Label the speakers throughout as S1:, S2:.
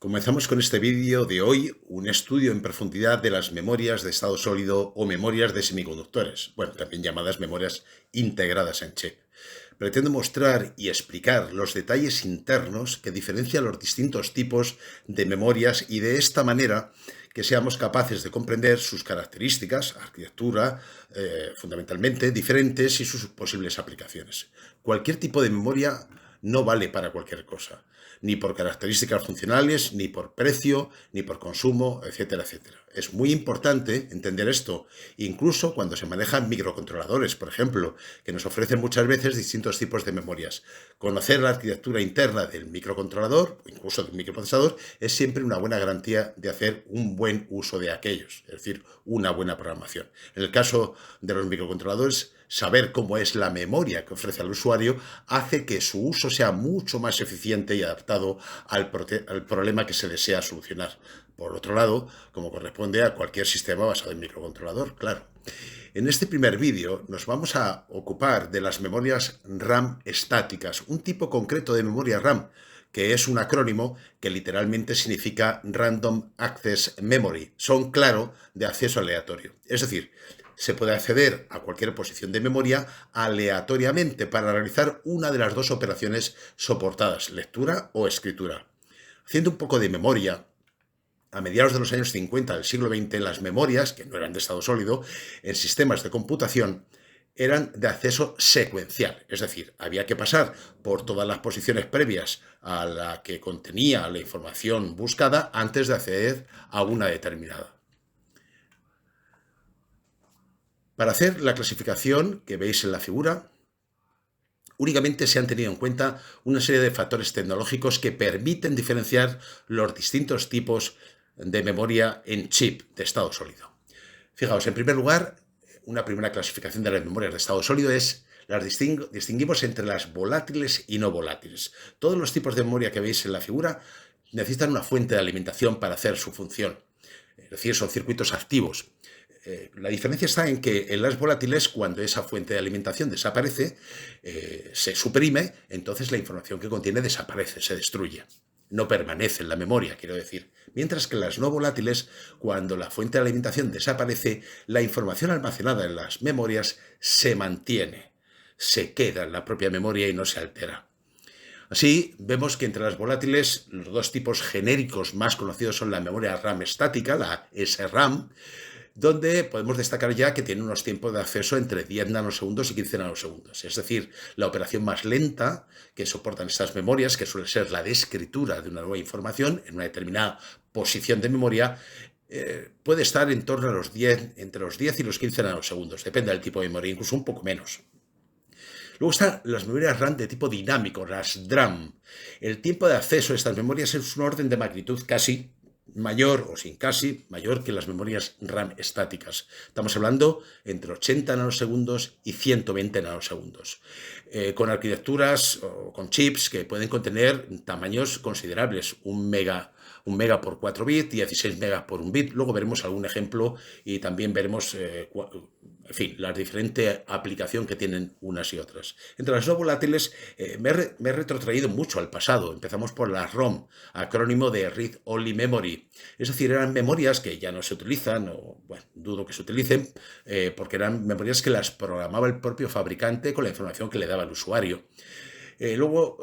S1: Comenzamos con este vídeo de hoy, un estudio en profundidad de las memorias de estado sólido o memorias de semiconductores, bueno, también llamadas memorias integradas en chip. Pretendo mostrar y explicar los detalles internos que diferencian los distintos tipos de memorias y de esta manera que seamos capaces de comprender sus características, arquitectura, fundamentalmente diferentes y sus posibles aplicaciones. Cualquier tipo de memoria no vale para cualquier cosa, ni por características funcionales, ni por precio, ni por consumo, etcétera, etcétera. Es muy importante entender esto, incluso cuando se manejan microcontroladores, por ejemplo, que nos ofrecen muchas veces distintos tipos de memorias. Conocer la arquitectura interna del microcontrolador, o incluso del microprocesador, es siempre una buena garantía de hacer un buen uso de aquellos, es decir, una buena programación. En el caso de los microcontroladores, saber cómo es la memoria que ofrece al usuario hace que su uso sea mucho más eficiente y adaptado al problema que se desea solucionar. Por otro lado, como corresponde a cualquier sistema basado en microcontrolador, claro. En este primer vídeo nos vamos a ocupar de las memorias RAM estáticas, un tipo concreto de memoria RAM, que es un acrónimo que literalmente significa Random Access Memory. Son, claro, de acceso aleatorio. Es decir, se puede acceder a cualquier posición de memoria aleatoriamente para realizar una de las dos operaciones soportadas, lectura o escritura. Haciendo un poco de memoria, a mediados de los años 50 del siglo XX, las memorias, que no eran de estado sólido, en sistemas de computación, eran de acceso secuencial, es decir, había que pasar por todas las posiciones previas a la que contenía la información buscada antes de acceder a una determinada. Para hacer la clasificación que veis en la figura, únicamente se han tenido en cuenta una serie de factores tecnológicos que permiten diferenciar los distintos tipos de memoria en chip de estado sólido. Fijaos, en primer lugar, una primera clasificación de las memorias de estado sólido es las distinguimos entre las volátiles y no volátiles. Todos los tipos de memoria que veis en la figura necesitan una fuente de alimentación para hacer su función. Es decir, son circuitos activos. La diferencia está en que en las volátiles, cuando esa fuente de alimentación desaparece, se suprime, entonces la información que contiene desaparece, se destruye. No permanece en la memoria, quiero decir. Mientras que en las no volátiles, cuando la fuente de alimentación desaparece, la información almacenada en las memorias se mantiene, se queda en la propia memoria y no se altera. Así, vemos que entre las volátiles, los dos tipos genéricos más conocidos son la memoria RAM estática, la SRAM, donde podemos destacar ya que tiene unos tiempos de acceso entre 10 nanosegundos y 15 nanosegundos. Es decir, la operación más lenta que soportan estas memorias, que suele ser la de escritura de una nueva información en una determinada posición de memoria, puede estar en torno a entre los 10 y los 15 nanosegundos, depende del tipo de memoria, incluso un poco menos. Luego están las memorias RAM de tipo dinámico, las DRAM. El tiempo de acceso a estas memorias es un orden de magnitud casi mayor, o sin casi, mayor que las memorias RAM estáticas. Estamos hablando entre 80 nanosegundos y 120 nanosegundos. Con arquitecturas o con chips que pueden contener tamaños considerables, un mega por 4 bits, 16 megas por 1 bit. Luego veremos algún ejemplo y también veremos, en fin, la diferente aplicación que tienen unas y otras. Entre las no volátiles me he retrotraído mucho al pasado. Empezamos por la ROM, acrónimo de Read Only Memory. Es decir, eran memorias que ya no se utilizan, o bueno, dudo que se utilicen, porque eran memorias que las programaba el propio fabricante con la información que le daba al usuario. Luego,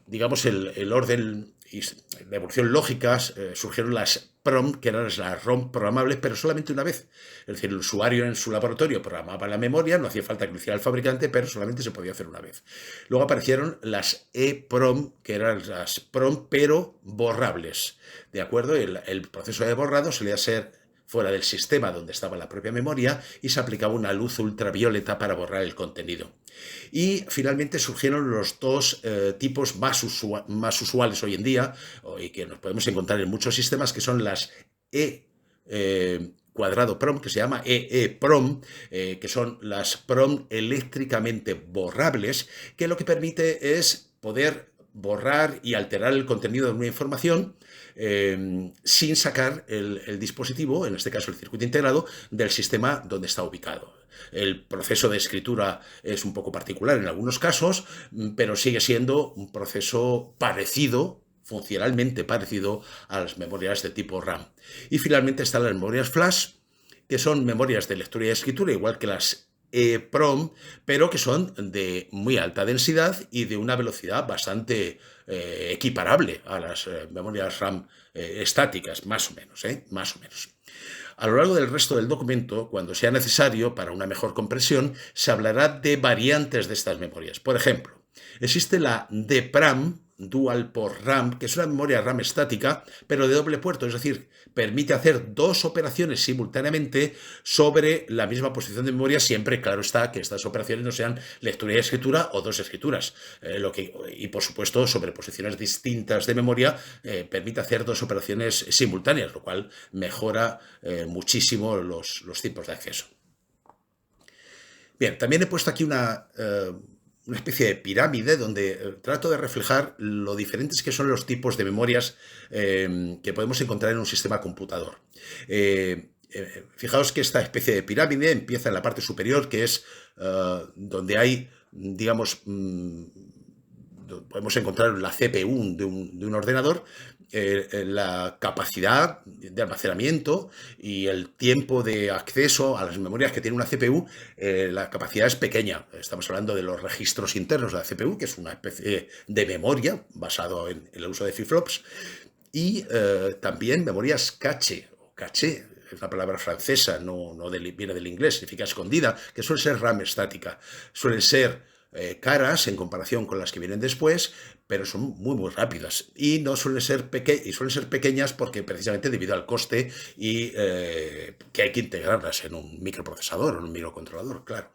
S1: digamos, el orden y la evolución lógica, surgieron las PROM, que eran las ROM programables, pero solamente una vez. Es decir, el usuario en su laboratorio programaba la memoria, no hacía falta que lo hiciera el fabricante, pero solamente se podía hacer una vez. Luego aparecieron las EPROM, que eran las PROM, pero borrables. ¿De acuerdo? El proceso de borrado solía ser fuera del sistema donde estaba la propia memoria y se aplicaba una luz ultravioleta para borrar el contenido. Y finalmente surgieron los dos tipos más usuales hoy en día y que nos podemos encontrar en muchos sistemas, que son las cuadrado PROM, que se llama EEPROM, que son las PROM eléctricamente borrables, que lo que permite es poder borrar y alterar el contenido de una información sin sacar el dispositivo, en este caso el circuito integrado, del sistema donde está ubicado. El proceso de escritura es un poco particular en algunos casos, pero sigue siendo un proceso parecido funcionalmente parecido a las memorias de tipo RAM. Y finalmente están las memorias flash, que son memorias de lectura y escritura, igual que las EEPROM, pero que son de muy alta densidad y de una velocidad bastante equiparable a las memorias RAM estáticas, más o menos, más o menos. A lo largo del resto del documento, cuando sea necesario para una mejor compresión, se hablará de variantes de estas memorias. Por ejemplo, existe la DPRAM, Dual Port RAM, que es una memoria RAM estática, pero de doble puerto, es decir, permite hacer dos operaciones simultáneamente sobre la misma posición de memoria, siempre, claro está, que estas operaciones no sean lectura y escritura o dos escrituras. Y, por supuesto, sobre posiciones distintas de memoria, permite hacer dos operaciones simultáneas, lo cual mejora muchísimo los tiempos de acceso. Bien, también he puesto aquí una especie de pirámide donde trato de reflejar lo diferentes que son los tipos de memorias que podemos encontrar en un sistema computador. Fijaos que esta especie de pirámide empieza en la parte superior, que es donde hay, digamos, podemos encontrar la CPU de un ordenador, la capacidad de almacenamiento y el tiempo de acceso a las memorias que tiene una CPU. La capacidad es pequeña. Estamos hablando de los registros internos de la CPU, que es una especie de memoria basado en el uso de flip-flops, y también memorias caché, es una palabra francesa, viene del inglés, significa escondida, que suele ser RAM estática. Suelen ser caras en comparación con las que vienen después, pero son muy rápidas y no suelen ser pequeñas porque precisamente debido al coste y que hay que integrarlas en un microprocesador o en un microcontrolador, claro.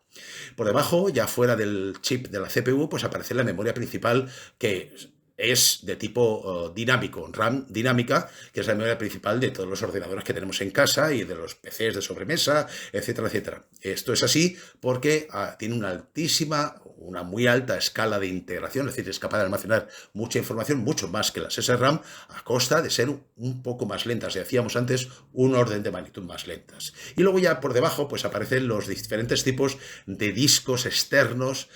S1: Por debajo, ya fuera del chip de la CPU, pues aparece la memoria principal, que es de tipo dinámico, RAM dinámica, que es la memoria principal de todos los ordenadores que tenemos en casa y de los PCs de sobremesa, etcétera, etcétera. Esto es así porque tiene una muy alta escala de integración, es decir, es capaz de almacenar mucha información, mucho más que las SRAM, a costa de ser un poco más lentas. Decíamos antes, un orden de magnitud más lentas. Y luego ya por debajo pues aparecen los diferentes tipos de discos externos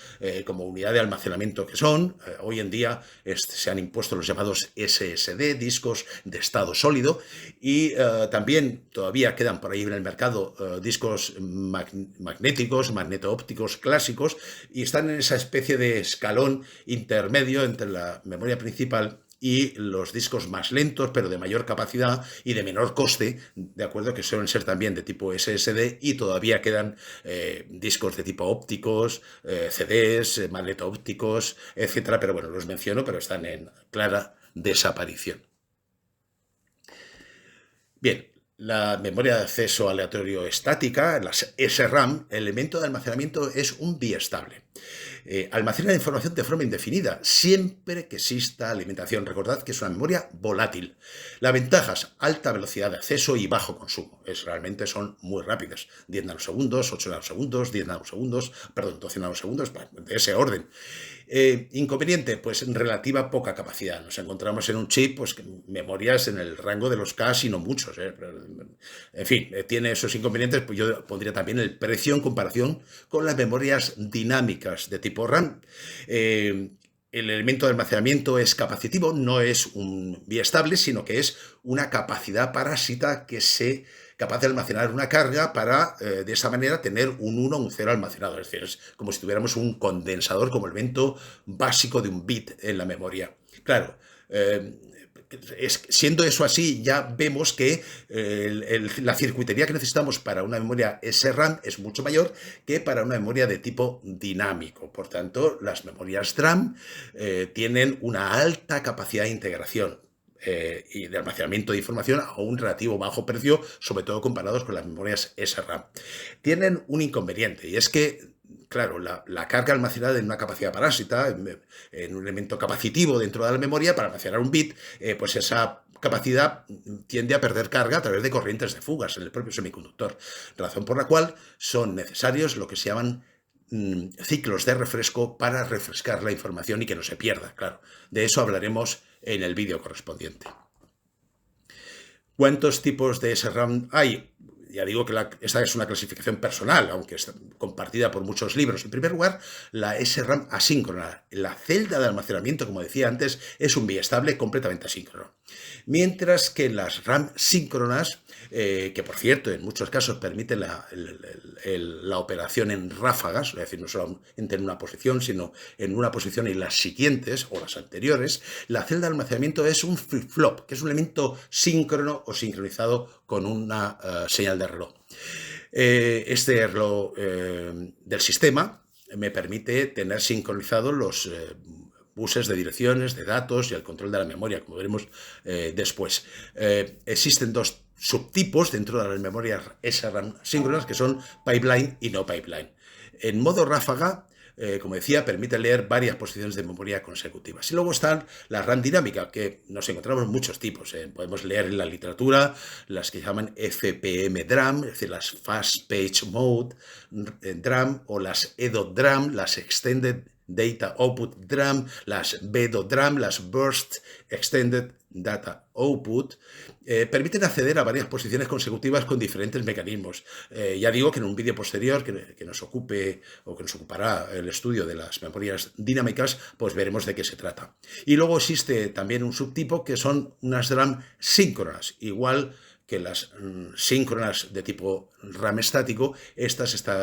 S1: como unidad de almacenamiento que son. Hoy en día se han impuesto los llamados SSD, discos de estado sólido, y también todavía quedan por ahí en el mercado discos magnéticos, magneto-ópticos clásicos, y están en esa especie de escalón intermedio entre la memoria principal y los discos más lentos, pero de mayor capacidad y de menor coste, de acuerdo, que suelen ser también de tipo SSD, y todavía quedan discos de tipo ópticos, CDs, magneto-ópticos, etcétera, pero bueno, los menciono, pero están en clara desaparición. Bien, la memoria de acceso aleatorio estática, las SRAM, el elemento de almacenamiento es un biestable. Almacena la información de forma indefinida, siempre que exista alimentación. Recordad que es una memoria volátil. Las ventajas, alta velocidad de acceso y bajo consumo. Realmente son muy rápidas. 10 nanosegundos, 8 nanosegundos, 10 nanosegundos, perdón, 12 nanosegundos, de ese orden. Inconveniente, pues en relativa poca capacidad. Nos encontramos en un chip, pues memorias en el rango de los K, y no muchos. En fin, tiene esos inconvenientes. Pues yo pondría también el precio en comparación con las memorias dinámicas de tipo RAM. El elemento de almacenamiento es capacitivo, no es un biestable, sino que es una capacidad parásita que se capaz de almacenar una carga para, de esa manera, tener un 1 o un 0 almacenado. Es decir, es como si tuviéramos un condensador como elemento básico de un bit en la memoria. Claro, siendo eso así, ya vemos que la circuitería que necesitamos para una memoria SRAM es mucho mayor que para una memoria de tipo dinámico. Por tanto, las memorias DRAM tienen una alta capacidad de integración y de almacenamiento de información a un relativo bajo precio, sobre todo comparados con las memorias SRAM. Tienen un inconveniente, y es que, claro, la carga almacenada en una capacidad parásita, en un elemento capacitivo dentro de la memoria para almacenar un bit, pues esa capacidad tiende a perder carga a través de corrientes de fugas en el propio semiconductor, razón por la cual son necesarios lo que se llaman ciclos de refresco para refrescar la información y que no se pierda, claro. De eso hablaremos en el vídeo correspondiente. ¿Cuántos tipos de SRAM hay? ya digo que esta es una clasificación personal, aunque está compartida por muchos libros. En primer lugar, la SRAM asíncrona. La celda de almacenamiento, como decía antes, es un biestable completamente asíncrono. Mientras que las RAM síncronas, que por cierto en muchos casos permiten la operación en ráfagas, es decir, no solamente en una posición, sino en una posición y las siguientes o las anteriores, la celda de almacenamiento es un flip-flop, que es un elemento síncrono o sincronizado con una señal de reloj. Este reloj del sistema me permite tener sincronizados los buses de direcciones, de datos y el control de la memoria, como veremos después. Existen dos subtipos dentro de las memorias SRAM síncronas, que son pipeline y no pipeline. En modo ráfaga, como decía, permite leer varias posiciones de memoria consecutivas. Y luego están la RAM dinámica, que nos encontramos muchos tipos. Podemos leer en la literatura las que llaman FPM DRAM, es decir, las Fast Page Mode DRAM, o las EDO-DRAM, las Extended Data Output DRAM, las BDO-DRAM, las Burst Extended Data Output, permiten acceder a varias posiciones consecutivas con diferentes mecanismos. Ya digo que en un vídeo posterior que nos ocupe o que nos ocupará el estudio de las memorias dinámicas, pues veremos de qué se trata. Y luego existe también un subtipo que son unas DRAM síncronas, igual que las síncronas de tipo RAM estático,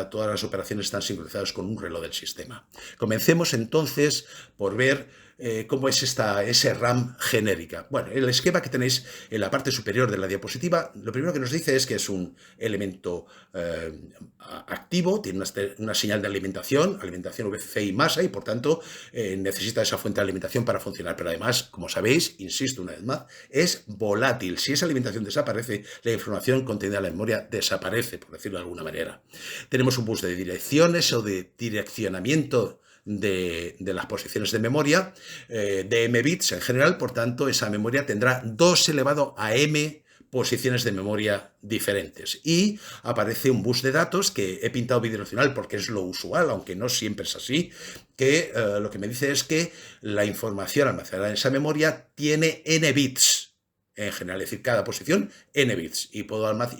S1: todas las operaciones están sincronizadas con un reloj del sistema. Comencemos entonces por ver cómo es esta SRAM genérica. Bueno, el esquema que tenéis en la parte superior de la diapositiva, lo primero que nos dice es que es un elemento activo, tiene una señal de alimentación VCC y masa, y por tanto necesita esa fuente de alimentación para funcionar. Pero además, como sabéis, insisto una vez más, es volátil. Si esa alimentación desaparece, la información contenida en la memoria desaparece, por decirlo de alguna manera. Tenemos un bus de direcciones o de direccionamiento de las posiciones de memoria, de m bits en general. Por tanto, esa memoria tendrá 2 elevado a m posiciones de memoria diferentes, y aparece un bus de datos que he pintado bidireccional porque es lo usual, aunque no siempre es así, que lo que me dice es que la información almacenada en esa memoria tiene n bits en general, es decir, cada posición n bits, y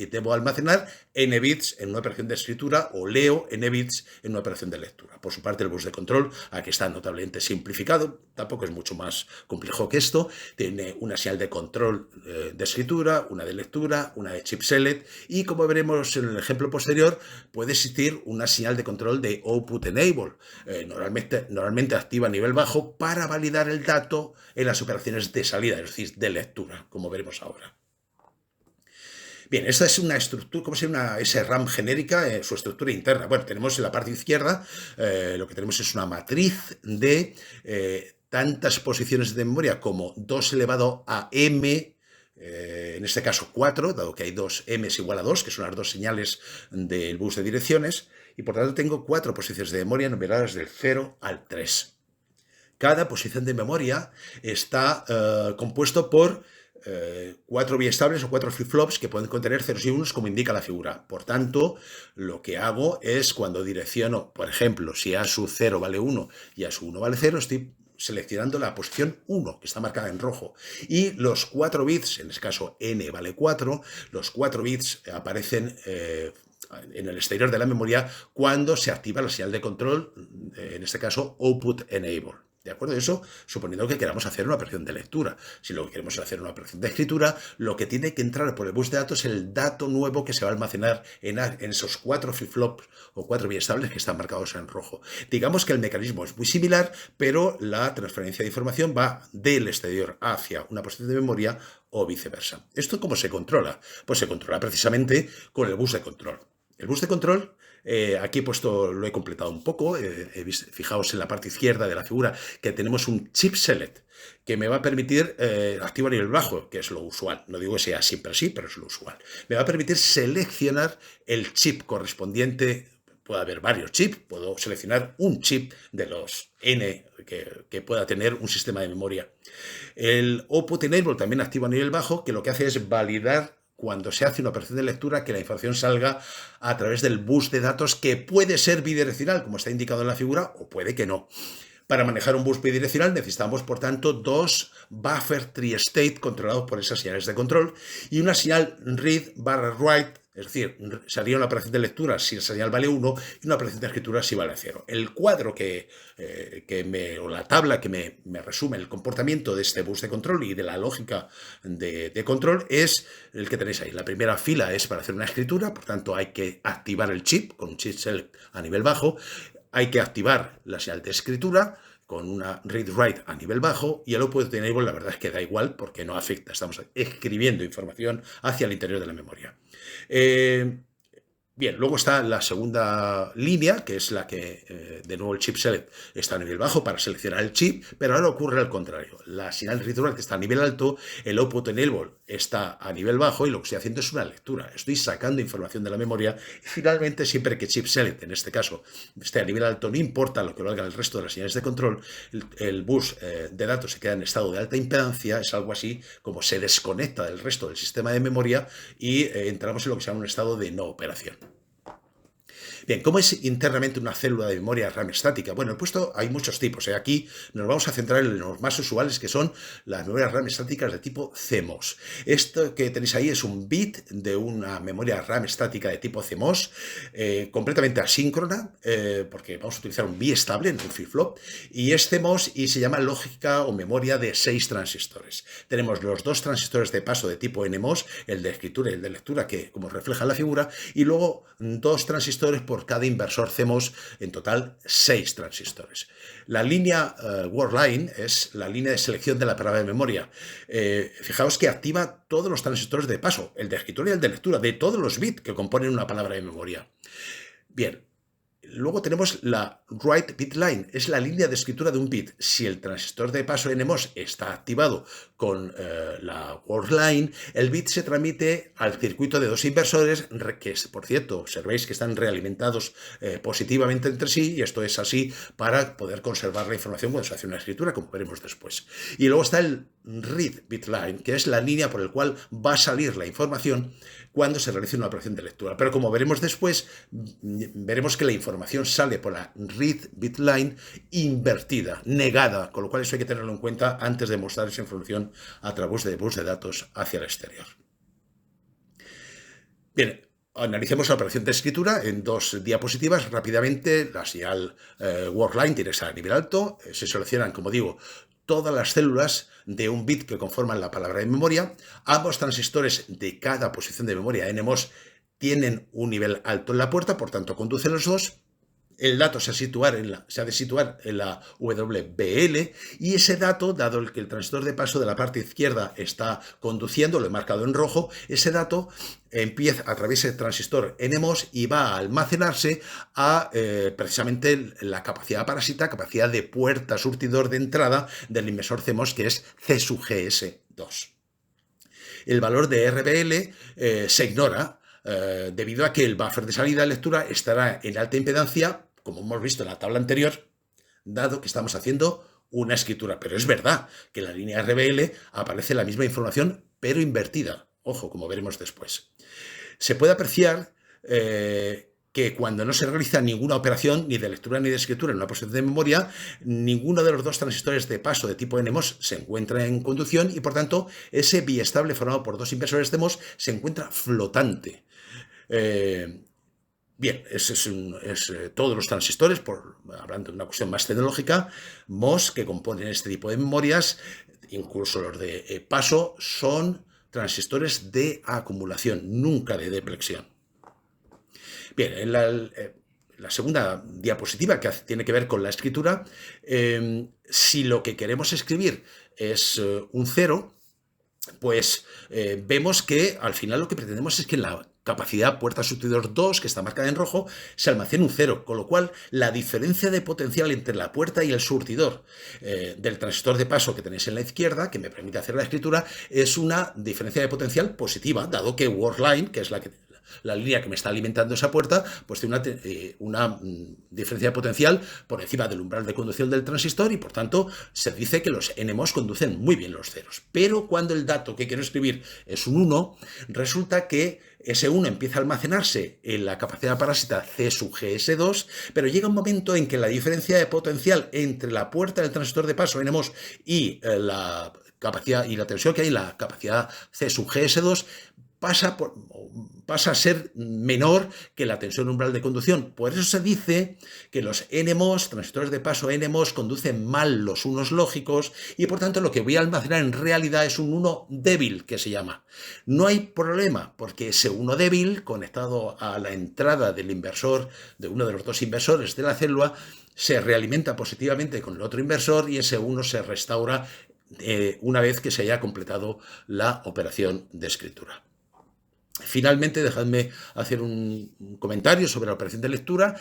S1: debo almacenar n bits en una operación de escritura, o leo n bits en una operación de lectura. Por su parte, el bus de control, aquí está notablemente simplificado, tampoco es mucho más complejo que esto. Tiene una señal de control de escritura, una de lectura, una de chip select, y como veremos en el ejemplo posterior, puede existir una señal de control de output enable, normalmente activa a nivel bajo para validar el dato en las operaciones de salida, es decir, de lectura, como veremos ahora. Bien, esta es una estructura, ¿cómo sería una SRAM genérica? Su estructura interna. Bueno, tenemos en la parte izquierda, lo que tenemos es una matriz de tantas posiciones de memoria como 2 elevado a m, en este caso 4, dado que hay 2 m es igual a 2, que son las dos señales del bus de direcciones, y por tanto tengo 4 posiciones de memoria numeradas del 0 al 3. Cada posición de memoria está compuesto por 4 biestables o 4 flip-flops que pueden contener ceros y unos, como indica la figura. Por tanto, lo que hago es, cuando direcciono, por ejemplo, si A sub 0 vale 1 y A sub 1 vale 0, estoy seleccionando la posición 1, que está marcada en rojo. Y los 4 bits, en este caso n vale 4, los 4 bits aparecen en el exterior de la memoria cuando se activa la señal de control, en este caso output enable. ¿De acuerdo? Eso suponiendo que queramos hacer una operación de lectura. Si lo que queremos es hacer una operación de escritura, lo que tiene que entrar por el bus de datos es el dato nuevo que se va a almacenar en esos 4 flip-flops o 4 biestables que están marcados en rojo. Digamos que el mecanismo es muy similar, pero la transferencia de información va del exterior hacia una posición de memoria o viceversa. ¿Esto cómo se controla? Pues se controla precisamente con el bus de control. El bus de control, aquí lo he completado un poco, fijaos en la parte izquierda de la figura que tenemos un chip select que me va a permitir, activo a nivel bajo, que es lo usual, no digo que sea siempre así, pero es lo usual, me va a permitir seleccionar el chip correspondiente. Puede haber varios chips, puedo seleccionar un chip de los N que pueda tener un sistema de memoria. El output enable también activo a nivel bajo, que lo que hace es validar, cuando se hace una operación de lectura, que la información salga a través del bus de datos, que puede ser bidireccional, como está indicado en la figura, o puede que no. Para manejar un bus bidireccional necesitamos, por tanto, 2 buffer tree state controlados por esas señales de control y una señal read/write Es decir, sería una operación de lectura si la señal vale 1 y una operación de escritura si vale 0. El cuadro o la tabla que me resume el comportamiento de este bus de control y de la lógica de control es el que tenéis ahí. La primera fila es para hacer una escritura, por tanto hay que activar el chip con un chip select a nivel bajo, hay que activar la señal de escritura con una read-write a nivel bajo, y el output enable la verdad es que da igual porque no afecta, estamos escribiendo información hacia el interior de la memoria. Bien, luego está la segunda línea, que es la que, de nuevo, el chip select está a nivel bajo para seleccionar el chip, pero ahora ocurre al contrario. La señal read-write está a nivel alto, el output enable está a nivel bajo y lo que estoy haciendo es una lectura. Estoy sacando información de la memoria y finalmente, siempre que chip select, en este caso, esté a nivel alto, no importa lo que valga el resto de las señales de control, el bus de datos se queda en estado de alta impedancia, es algo así como se desconecta del resto del sistema de memoria y entramos en lo que se llama un estado de no operación. Bien, ¿cómo es internamente una célula de memoria RAM estática? Bueno, hay muchos tipos. Aquí nos vamos a centrar en los más usuales, que son las memorias RAM estáticas de tipo CMOS. Esto que tenéis ahí es un bit de una memoria RAM estática de tipo CMOS, completamente asíncrona, porque vamos a utilizar un estable en un flip-flop, y es CMOS y se llama lógica o memoria de 6 transistores. Tenemos los 2 transistores de paso de tipo NMOS, el de escritura y el de lectura, que como refleja en la figura, y luego 2 transistores por cada inversor CMOS, en total 6 transistores. La línea word line es la línea de selección de la palabra de memoria. Fijaos que activa todos los transistores de paso, el de escritura y el de lectura, de todos los bits que componen una palabra de memoria. Bien. Luego tenemos la write bit line, es la línea de escritura de un bit. Si el transistor de paso NMOS está activado con la word line, el bit se transmite al circuito de 2 inversores que, por cierto, observéis que están realimentados positivamente entre sí, y esto es así para poder conservar la información cuando se hace una escritura, como veremos después. Y luego está el read bit line, que es la línea por la cual va a salir la información cuando se realice una operación de lectura. Pero como veremos después, veremos que la información sale por la read bit line invertida, negada, con lo cual eso hay que tenerlo en cuenta antes de mostrar esa información a través de bus de datos hacia el exterior. Bien, analicemos la operación de escritura en 2 diapositivas rápidamente. La señal word line tiene que estar a nivel alto, se seleccionan, como digo, todas las células de un bit que conforman la palabra de memoria. Ambos transistores de cada posición de memoria NMOS tienen un nivel alto en la puerta, por tanto conducen los 2. El dato se ha de situar en la WBL, y ese dato, dado que el transistor de paso de la parte izquierda está conduciendo, lo he marcado en rojo, ese dato atraviesa el transistor NMOS y va a almacenarse a precisamente la capacidad parásita, capacidad de puerta surtidor de entrada del inversor CMOS, que es C/GS2. El valor de RBL se ignora, debido a que el buffer de salida de lectura estará en alta impedancia, como hemos visto en la tabla anterior, dado que estamos haciendo una escritura. Pero es verdad que en la línea RBL aparece la misma información, pero invertida. Ojo, como veremos después. Se puede apreciar que cuando no se realiza ninguna operación, ni de lectura ni de escritura en una posición de memoria, ninguno de los 2 transistores de paso de tipo NMOS se encuentra en conducción y, por tanto, ese biestable formado por 2 inversores de MOS se encuentra flotante. Bien, todos los transistores, hablando de una cuestión más tecnológica, MOS que componen este tipo de memorias, incluso los de paso, son transistores de acumulación, nunca de deplexión. Bien, en la segunda diapositiva, que tiene que ver con la escritura, si lo que queremos escribir es un 0, pues vemos que al final lo que pretendemos es que en la capacidad puerta surtidor 2, que está marcada en rojo, se almacena un 0, con lo cual la diferencia de potencial entre la puerta y el surtidor del transistor de paso que tenéis en la izquierda, que me permite hacer la escritura, es una diferencia de potencial positiva, dado que word line, que es la línea que me está alimentando esa puerta, pues tiene una diferencia de potencial por encima del umbral de conducción del transistor, y por tanto se dice que los NMOS conducen muy bien los ceros. Pero cuando el dato que quiero escribir es un 1, resulta que ese 1 empieza a almacenarse en la capacidad parásita C/GS2, pero llega un momento en que la diferencia de potencial entre la puerta del transistor de paso NMOS y la capacidad y la tensión que hay en la capacidad C/GS2 pasa a ser menor que la tensión umbral de conducción. Por eso se dice que los NMOS, transistores de paso NMOS, conducen mal los unos lógicos y por tanto lo que voy a almacenar en realidad es un 1 débil, que se llama. No hay problema, porque ese 1 débil, conectado a la entrada del inversor, de uno de los dos inversores de la célula, se realimenta positivamente con el otro inversor y ese 1 se restaura una vez que se haya completado la operación de escritura. Finalmente, dejadme hacer un comentario sobre la operación de lectura.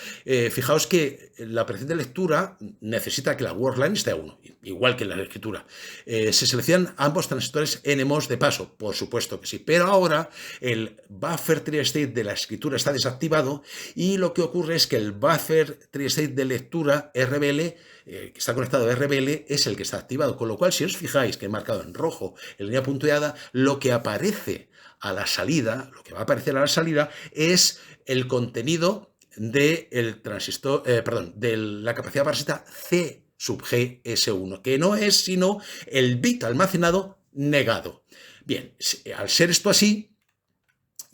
S1: Fijaos que la operación de lectura necesita que la word line esté a 1, igual que en la escritura. Se seleccionan ambos transistores NMOS de paso, por supuesto que sí, pero ahora el buffer tri-state de la escritura está desactivado y lo que ocurre es que el buffer tri-state de lectura RBL que está conectado a RBL es el que está activado, con lo cual si os fijáis que he marcado en rojo en línea punteada, lo que aparece a la salida, lo que va a aparecer a la salida es el contenido del transistor, de la capacidad parasita C sub G S1, que no es sino el bit almacenado negado. Bien, al ser esto así,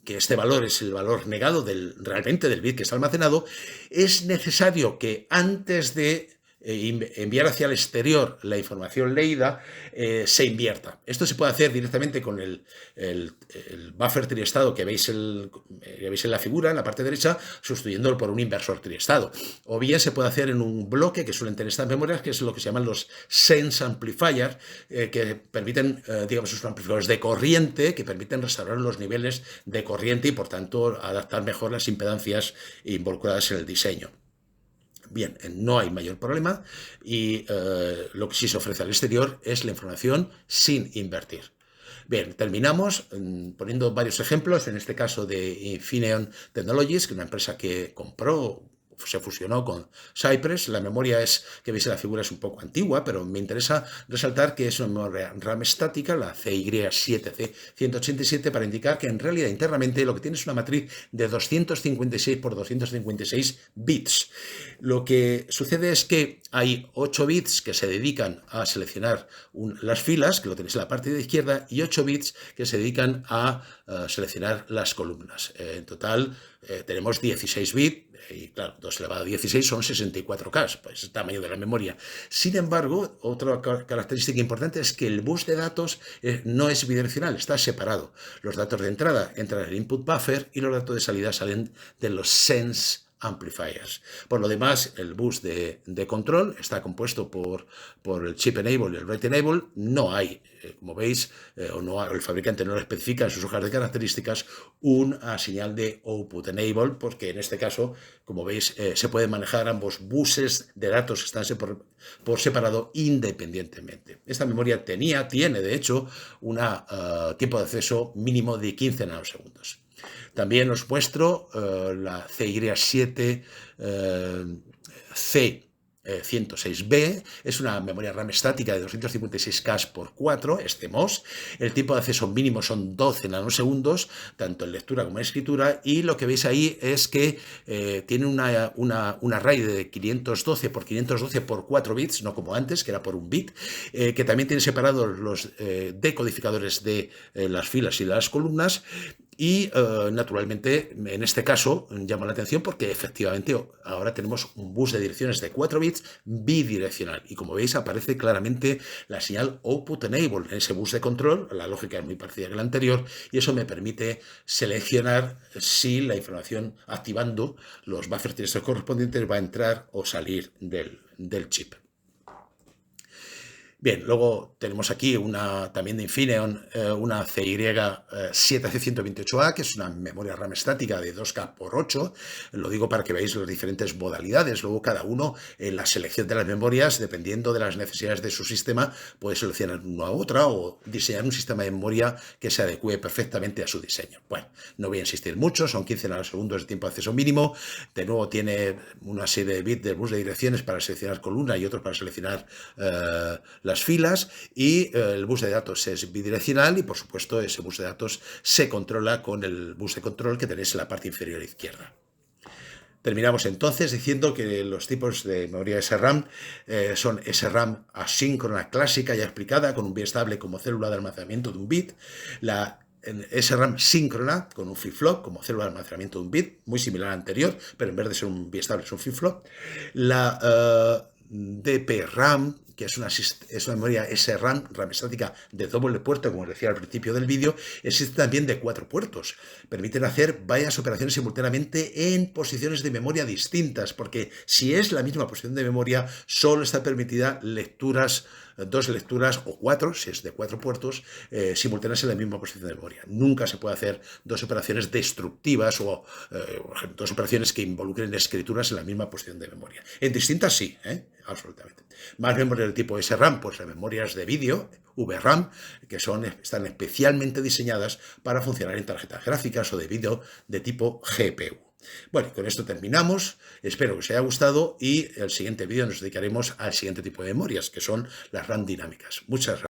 S1: que este valor es el valor negado realmente del bit que está almacenado, es necesario que antes de enviar hacia el exterior la información leída, se invierta. Esto se puede hacer directamente con el buffer triestado que veis en la figura, en la parte derecha, sustituyéndolo por un inversor triestado. O bien se puede hacer en un bloque que suelen tener estas memorias, que es lo que se llaman los sense amplifiers, que permiten, digamos, sus amplificadores de corriente, que permiten restaurar los niveles de corriente y, por tanto, adaptar mejor las impedancias involucradas en el diseño. Bien, no hay mayor problema y lo que sí se ofrece al exterior es la información sin invertir. Bien, terminamos poniendo varios ejemplos, en este caso de Infineon Technologies, que es una empresa que compró, se fusionó con Cypress. La memoria que veis en la figura es un poco antigua, pero me interesa resaltar que es una memoria RAM estática, la CY7C187, para indicar que en realidad internamente lo que tiene es una matriz de 256 por 256 bits. Lo que sucede es que hay 8 bits que se dedican a seleccionar las filas, que lo tenéis en la parte de izquierda, y 8 bits que se dedican a seleccionar las columnas. En total tenemos 16 bits, y claro, 2 elevado a 16 son 64K, pues el tamaño de la memoria. Sin embargo, otra característica importante es que el bus de datos no es bidireccional, está separado. Los datos de entrada entran en el input buffer y los datos de salida salen de los sense amplifiers. Por lo demás, el bus de control está compuesto por el chip enable y el write enable. No hay, como veis, el fabricante no lo especifica en sus hojas de características, una señal de output enable, porque en este caso, como veis, se pueden manejar ambos buses de datos que están por separado independientemente. Esta memoria tiene de hecho un tiempo de acceso mínimo de 15 nanosegundos. También os muestro la CY7C106B, es una memoria RAM estática de 256K por 4, este MOS. El tiempo de acceso mínimo son 12 nanosegundos, tanto en lectura como en escritura, y lo que veis ahí es que tiene un array de 512 por 512 por 4 bits, no como antes, que era por un bit, que también tiene separados los decodificadores de las filas y de las columnas. Y, naturalmente, en este caso, llama la atención porque efectivamente ahora tenemos un bus de direcciones de 4 bits bidireccional. Y como veis, aparece claramente la señal Output Enable en ese bus de control. La lógica es muy parecida que la anterior y eso me permite seleccionar si la información activando los buffer triestros correspondientes va a entrar o salir del chip. Bien, luego tenemos aquí también de Infineon, una CY7C128A, que es una memoria RAM estática de 2K por 8. Lo digo para que veáis las diferentes modalidades. Luego cada uno en la selección de las memorias, dependiendo de las necesidades de su sistema, puede seleccionar una u otra o diseñar un sistema de memoria que se adecue perfectamente a su diseño. Bueno, no voy a insistir mucho, son 15 nanosegundos de tiempo de acceso mínimo. De nuevo tiene una serie de bits del bus de direcciones para seleccionar columna y otros para seleccionar las filas, y el bus de datos es bidireccional y por supuesto ese bus de datos se controla con el bus de control que tenéis en la parte inferior izquierda. Terminamos entonces diciendo que los tipos de memoria SRAM son SRAM asíncrona clásica ya explicada con un bit estable como célula de almacenamiento de un bit, la en SRAM síncrona con un flip-flop como célula de almacenamiento de un bit, muy similar al anterior, pero en vez de ser un bistable es un flip-flop. La DPRAM, que es una memoria SRAM, RAM estática de doble puerto, como decía al principio del vídeo, existe también de 4 puertos. Permiten hacer varias operaciones simultáneamente en posiciones de memoria distintas, porque si es la misma posición de memoria, solo está permitida dos lecturas o 4, si es de 4 puertos, simultáneas en la misma posición de memoria. Nunca se puede hacer dos operaciones destructivas o dos operaciones que involucren escrituras en la misma posición de memoria. En distintas sí, absolutamente. Más memoria del tipo SRAM, pues memorias de vídeo, VRAM, que están especialmente diseñadas para funcionar en tarjetas gráficas o de vídeo de tipo GPU. Bueno, con esto terminamos, espero que os haya gustado y en el siguiente vídeo nos dedicaremos al siguiente tipo de memorias, que son las RAM dinámicas. Muchas gracias.